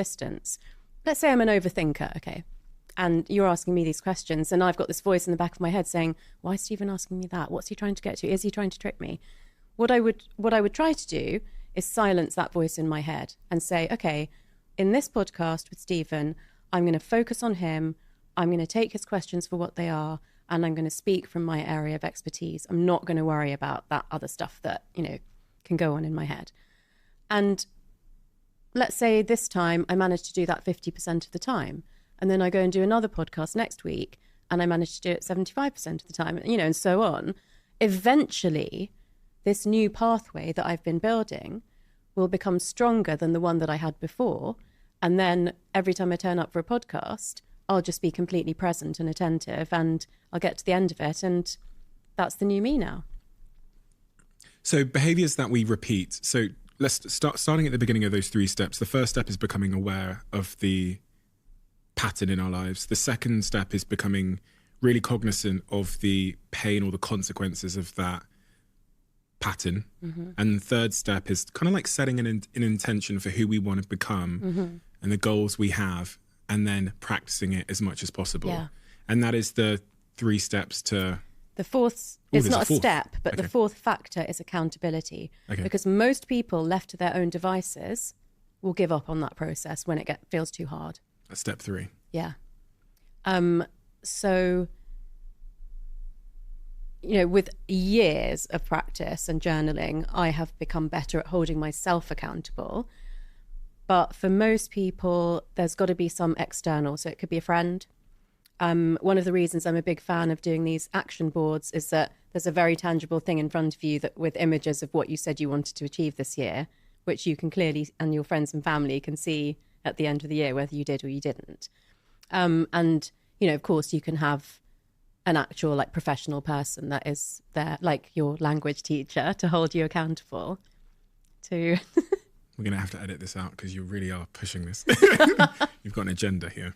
distance. Let's say I'm an overthinker, okay? And you're asking me these questions, and I've got this voice in the back of my head saying, why is Stephen asking me that? What's he trying to get to? Is he trying to trick me? What I would try to do is silence that voice in my head and say, okay, in this podcast with Stephen, I'm going to focus on him. I'm going to take his questions for what they are, and I'm going to speak from my area of expertise. I'm not going to worry about that other stuff that, can go on in my head. And let's say this time I managed to do that 50% of the time. And then I go and do another podcast next week and I manage to do it 75% of the time, and so on. Eventually, this new pathway that I've been building will become stronger than the one that I had before. And then every time I turn up for a podcast, I'll just be completely present and attentive, and I'll get to the end of it. And that's the new me now. So behaviors that we repeat. So let's starting at the beginning of those 3 steps. The first step is becoming aware of the pattern in our lives. The second step is becoming really cognizant of the pain or the consequences of that pattern. Mm-hmm. And the third step is kind of like setting an intention for who we want to become, mm-hmm. and the goals we have, and then practicing it as much as possible. Yeah. And that is the 3 steps to... The fourth, it's not a step, but okay. The fourth factor is accountability. Okay. Because most people left to their own devices will give up on that process when it feels too hard. That's step 3. Yeah. So, with years of practice and journaling, I have become better at holding myself accountable. But for most people, there's got to be some external. So it could be a friend. One of the reasons I'm a big fan of doing these action boards is that there's a very tangible thing in front of you that with images of what you said you wanted to achieve this year, which you can clearly, and your friends and family can see at the end of the year, whether you did or you didn't. And, of course, you can have an actual professional person that is there, like your language teacher, to hold you accountable to... We're going to have to edit this out because you really are pushing this. You've got an agenda here.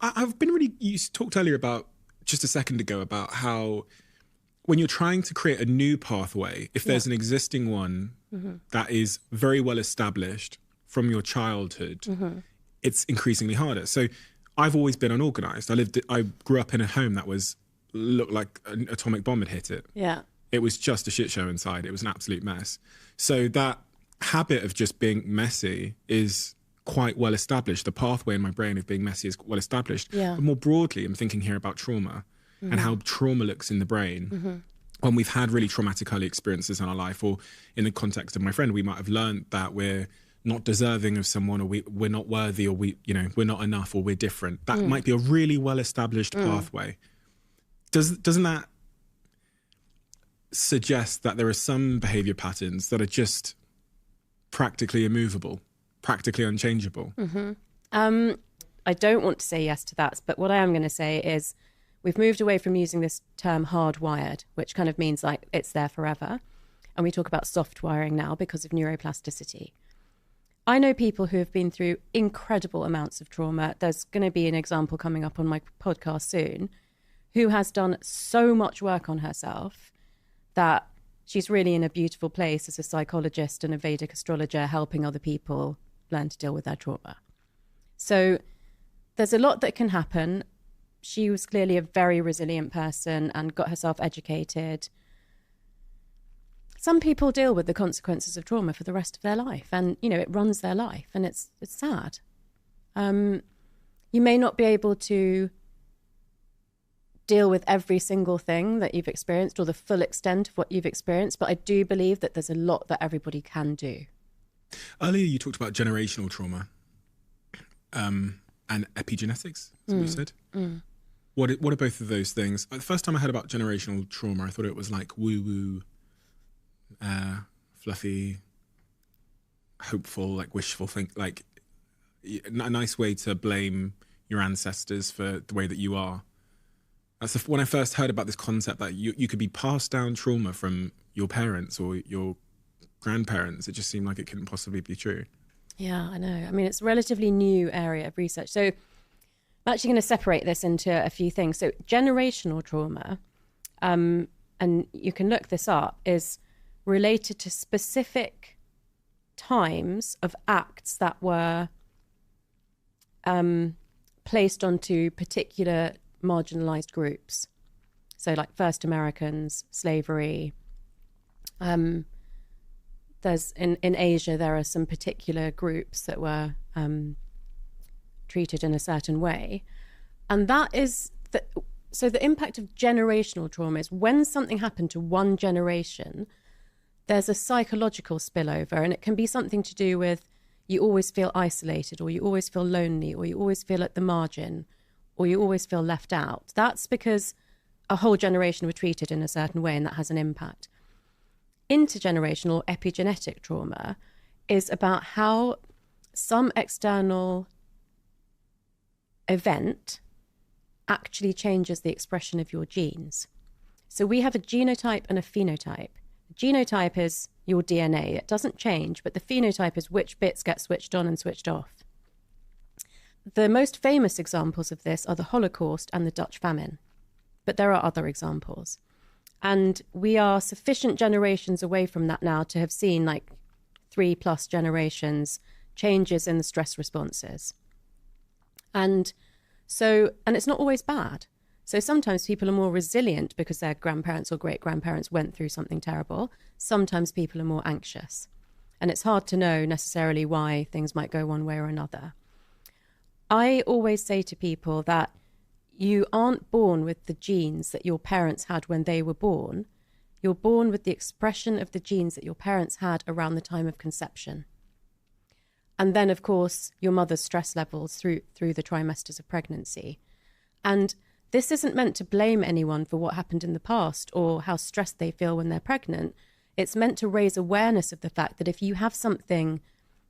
I've been really... You talked earlier about, just a second ago, about how when you're trying to create a new pathway, if there's an existing one mm-hmm. that is very well established from your childhood, mm-hmm. it's increasingly harder. So I've always been unorganized. I grew up in a home that looked like an atomic bomb had hit it. Yeah. It was just a shit show inside. It was an absolute mess. So that habit of just being messy is quite well established. The pathway in my brain of being messy is well established. Yeah. But more broadly, I'm thinking here about trauma mm-hmm. and how trauma looks in the brain. Mm-hmm. When we've had really traumatic early experiences in our life, or in the context of my friend, we might have learned that we're not deserving of someone, or we're not worthy, or we're not enough, or we're different. That might be a really well-established pathway. Doesn't that suggest that there are some behavior patterns that are just practically immovable, practically unchangeable? Mm-hmm. I don't want to say yes to that, but what I am going to say is we've moved away from using this term hardwired, which kind of means like it's there forever. And we talk about soft wiring now because of neuroplasticity. I know people who have been through incredible amounts of trauma. There's going to be an example coming up on my podcast soon, who has done so much work on herself that she's really in a beautiful place as a psychologist and a Vedic astrologer, helping other people learn to deal with their trauma. So there's a lot that can happen. She was clearly a very resilient person and got herself educated. Some people deal with the consequences of trauma for the rest of their life, and, it runs their life, and it's sad. You may not be able to deal with every single thing that you've experienced or the full extent of what you've experienced, but I do believe that there's a lot that everybody can do. Earlier, you talked about generational trauma and epigenetics, is what you said. Mm. What are both of those things? The first time I heard about generational trauma, I thought it was like woo-woo, fluffy, hopeful, like wishful think, like a nice way to blame your ancestors for the way that you are. That's when I first heard about this concept that you could be passed down trauma from your parents or your grandparents. It just seemed like it couldn't possibly be true. Yeah, I know. I mean, it's a relatively new area of research. So I'm actually going to separate this into a few things. So generational trauma, and you can look this up, is related to specific times of acts that were placed onto particular marginalized groups. So like first Americans, slavery. There's in Asia, there are some particular groups that were treated in a certain way. And that is, so the impact of generational trauma is when something happened to one generation, there's a psychological spillover, and it can be something to do with you always feel isolated, or you always feel lonely, or you always feel at the margin, or you always feel left out. That's because a whole generation were treated in a certain way, and that has an impact. Intergenerational epigenetic trauma is about how some external event actually changes the expression of your genes. So we have a genotype and a phenotype. The genotype is your DNA. It doesn't change, but the phenotype is which bits get switched on and switched off. The most famous examples of this are the Holocaust and the Dutch famine, but there are other examples. And we are sufficient generations away from that now to have seen like 3+ generations changes in the stress responses. And it's not always bad. So sometimes people are more resilient because their grandparents or great-grandparents went through something terrible. Sometimes people are more anxious. And it's hard to know necessarily why things might go one way or another. I always say to people that you aren't born with the genes that your parents had when they were born. You're born with the expression of the genes that your parents had around the time of conception. And then, of course, your mother's stress levels through the trimesters of pregnancy. And this isn't meant to blame anyone for what happened in the past or how stressed they feel when they're pregnant. It's meant to raise awareness of the fact that if you have something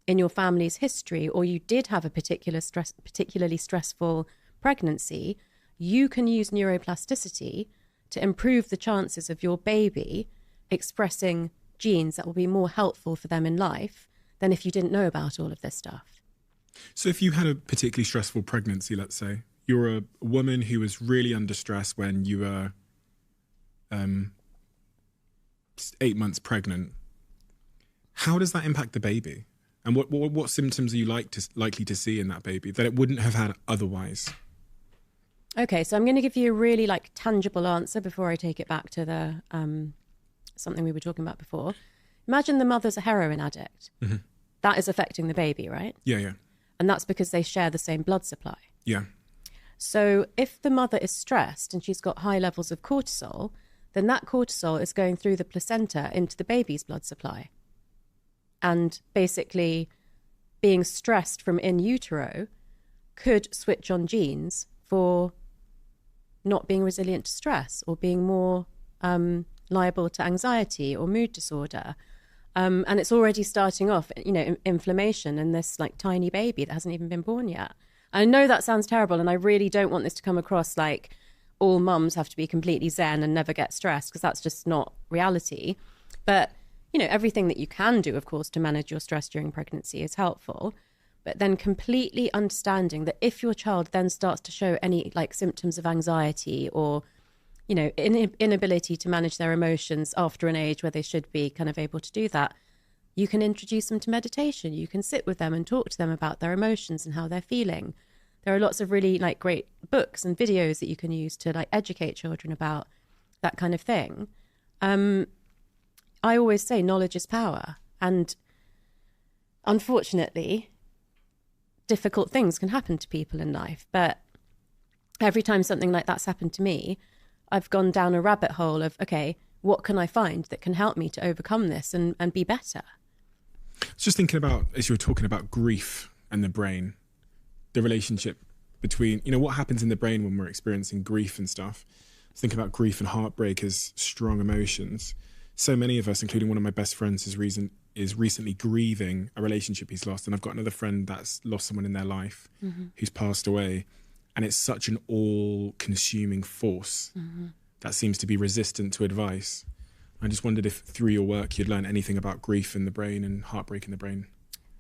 in your family's history, or you did have a particularly stressful pregnancy, you can use neuroplasticity to improve the chances of your baby expressing genes that will be more helpful for them in life than if you didn't know about all of this stuff. So if you had a particularly stressful pregnancy, let's say, you're a woman who was really under stress when you were 8 months pregnant, how does that impact the baby? And what symptoms are you likely to see in that baby that it wouldn't have had otherwise? Okay, so I'm going to give you a really tangible answer before I take it back to the something we were talking about before. Imagine the mother's a heroin addict. Mm-hmm. That is affecting the baby, right? Yeah. And that's because they share the same blood supply. Yeah. So if the mother is stressed and she's got high levels of cortisol, then that cortisol is going through the placenta into the baby's blood supply. And basically being stressed from in utero could switch on genes for not being resilient to stress or being more liable to anxiety or mood disorder. And it's already starting off, inflammation in this tiny baby that hasn't even been born yet. I know that sounds terrible, and I really don't want this to come across like all mums have to be completely zen and never get stressed, because that's just not reality. But, everything that you can do, of course, to manage your stress during pregnancy is helpful. But then completely understanding that if your child then starts to show any symptoms of anxiety or, inability to manage their emotions after an age where they should be kind of able to do that, you can introduce them to meditation. You can sit with them and talk to them about their emotions and how they're feeling. There are lots of really great books and videos that you can use to educate children about that kind of thing. I always say knowledge is power. And unfortunately, difficult things can happen to people in life. But every time something like that's happened to me, I've gone down a rabbit hole of, okay, what can I find that can help me to overcome this and be better? I was just thinking about, as you were talking about grief and the brain, the relationship between, what happens in the brain when we're experiencing grief and stuff. I was thinking about grief and heartbreak as strong emotions. So many of us, including one of my best friends, is recently grieving a relationship he's lost. And I've got another friend that's lost someone in their life who's passed away. And it's such an all-consuming force that seems to be resistant to advice. I just wondered if through your work you'd learned anything about grief in the brain and heartbreak in the brain.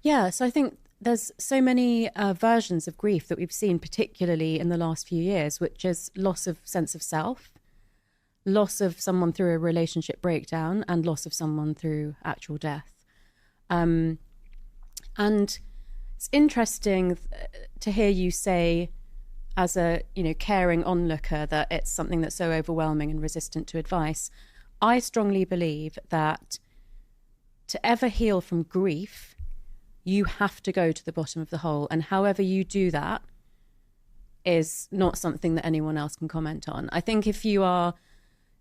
Yeah, so I think there's so many versions of grief that we've seen, particularly in the last few years, which is loss of sense of self, loss of someone through a relationship breakdown, and loss of someone through actual death. And it's interesting to hear you say, as a, you know, caring onlooker, that it's something that's so overwhelming and resistant to advice. I strongly believe that to ever heal from grief, you have to go to the bottom of the hole. And however you do that is not something that anyone else can comment on. I think if you are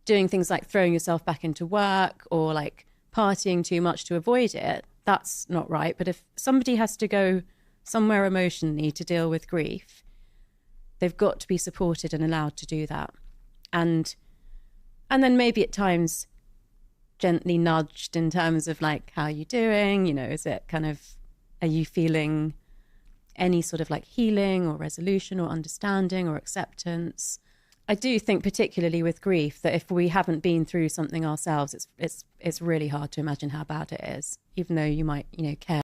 doing things like throwing yourself back into work or like partying too much to avoid it, that's not right. But if somebody has to go somewhere emotionally to deal with grief, they've got to be supported and allowed to do that. And then maybe at times gently nudged in terms of like, how are you doing? You know, is it kind of, are you feeling any sort of like healing or resolution or understanding or acceptance? I do think particularly with grief that if we haven't been through something ourselves, it's really hard to imagine how bad it is, even though you might, you know, care